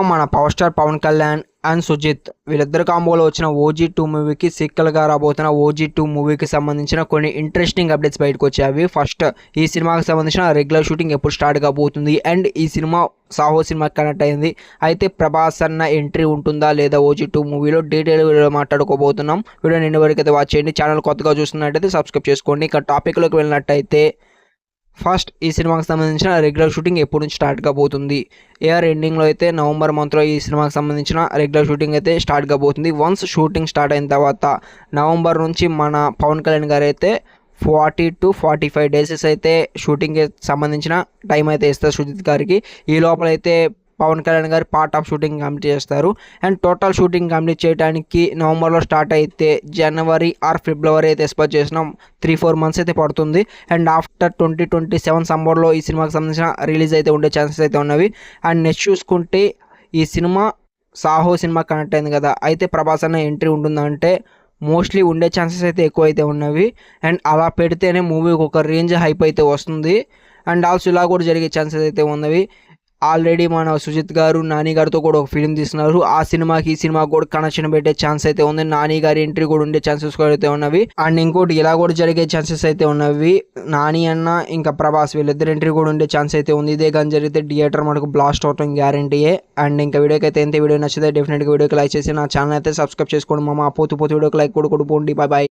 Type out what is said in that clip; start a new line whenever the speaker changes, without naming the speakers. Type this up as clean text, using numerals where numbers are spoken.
మన power star Pawan Kalyan and Sujeeth వీళ్ళిద్దరు కాంబోలో వచ్చిన OG2 మూవీకి సీక్వెల్గా రాబోతున్న OG2 మూవీకి సంబంధించిన కొన్ని ఇంట్రెస్టింగ్ అప్డేట్స్ బయటకు వచ్చాయి. ఫస్ట్, ఈ సినిమాకి సంబంధించిన రెగ్యులర్ షూటింగ్ ఎప్పుడు స్టార్ట్ కాబోతుంది అండ్ ఈ సినిమా సాహో సినిమాకి కనెక్ట్ అయింది. అయితే ప్రభాస్ అన్న ఎంట్రీ ఉంటుందా లేదా OG2 మూవీలో డీటెయిల్ వీడియో మాట్లాడుకోబోతున్నాం. వీడియో నిన్న వరకు అయితే వాచ్ చేయండి. ఛానల్ కొత్తగా చూస్తున్నట్టయితే సబ్స్క్రైబ్ చేసుకోండి. ఇక టాపిక్లోకి వెళ్ళినట్టయితే ఫస్ట్, ఈ సినిమాకి సంబంధించిన రెగ్యులర్ షూటింగ్ ఎప్పుడు నుంచి స్టార్ట్ కాబోతుంది. ఇయర్ ఎండింగ్లో అయితే నవంబర్ మంత్లో ఈ సినిమాకి సంబంధించిన రెగ్యులర్ షూటింగ్ అయితే స్టార్ట్ కాబోతుంది. వన్స్ షూటింగ్ స్టార్ట్ అయిన తర్వాత నవంబర్ నుంచి మన పవన్ కళ్యాణ్ గారు అయితే 40 to 45 డేసెస్ అయితే షూటింగ్కి సంబంధించిన టైం అయితే ఇస్తారు సుజిత్ గారికి. ఈ లోపల అయితే పవన్ కళ్యాణ్ గారు పార్ట్ ఆఫ్ షూటింగ్ కంప్లీట్ చేస్తారు. అండ్ టోటల్ షూటింగ్ కంప్లీట్ చేయడానికి నవంబర్లో స్టార్ట్ అయితే జనవరి ఆర్ ఫిబ్రవరి అయితే ఎక్స్పెక్ట్ చేసినాం. 3-4 మంత్స్ అయితే పడుతుంది. అండ్ ఆఫ్టర్ 2027 సమ్మర్లో ఈ సినిమాకి సంబంధించిన రిలీజ్ అయితే ఉండే ఛాన్సెస్ అయితే ఉన్నవి. అండ్ నెక్స్ట్ చూసుకుంటే ఈ సినిమా సాహో సినిమా కనెక్ట్ అయింది కదా, అయితే ప్రభాస్ అన్న ఎంట్రీ ఉంటుందంటే మోస్ట్లీ ఉండే ఛాన్సెస్ అయితే ఎక్కువ అయితే ఉన్నవి. అండ్ అలా పెడితేనే మూవీకి ఒక రేంజ్ హైప్ అయితే వస్తుంది. అండ్ ఆల్సో ఇలా కూడా జరిగే ఛాన్సెస్ అయితే ఉన్నవి. ఆల్రెడీ మన సుజిత్ గారు నాని గారితో కూడా ఒక ఫిలిం తీస్తున్నారు. ఆ సినిమాకి ఈ సినిమాకి కూడా కనెక్షన్ పెట్టే ఛాన్స్ అయితే ఉంది. నాని గారి ఎంట్రీ కూడా ఉండే ఛాన్సెస్ కూడా అయితే ఉన్నవి. అండ్ ఇంకోటి ఇలా కూడా జరిగే ఛాన్సెస్ అయితే ఉన్నవి. నాని అన్న ఇంకా ప్రభాస్ వీళ్ళిద్దరు ఎంట్రీ కూడా ఉండే ఛాన్స్ అయితే ఉంది. ఇదే కానీ జరిగితే థియేటర్ మనకు బ్లాస్ట్ అవటం గ్యారంటీయే. అండ్ ఇంకా వీడియోకి అయితే ఎంత వీడియో నచ్చితే డెఫినెట్గా వీడియోకి లైక్ చేసి నా ఛానల్ అయితే సబ్స్క్రైబ్ చేసుకోండి. పోతు వీడియోకి లైక్ కూడా కొడుకోండి. Bye bye.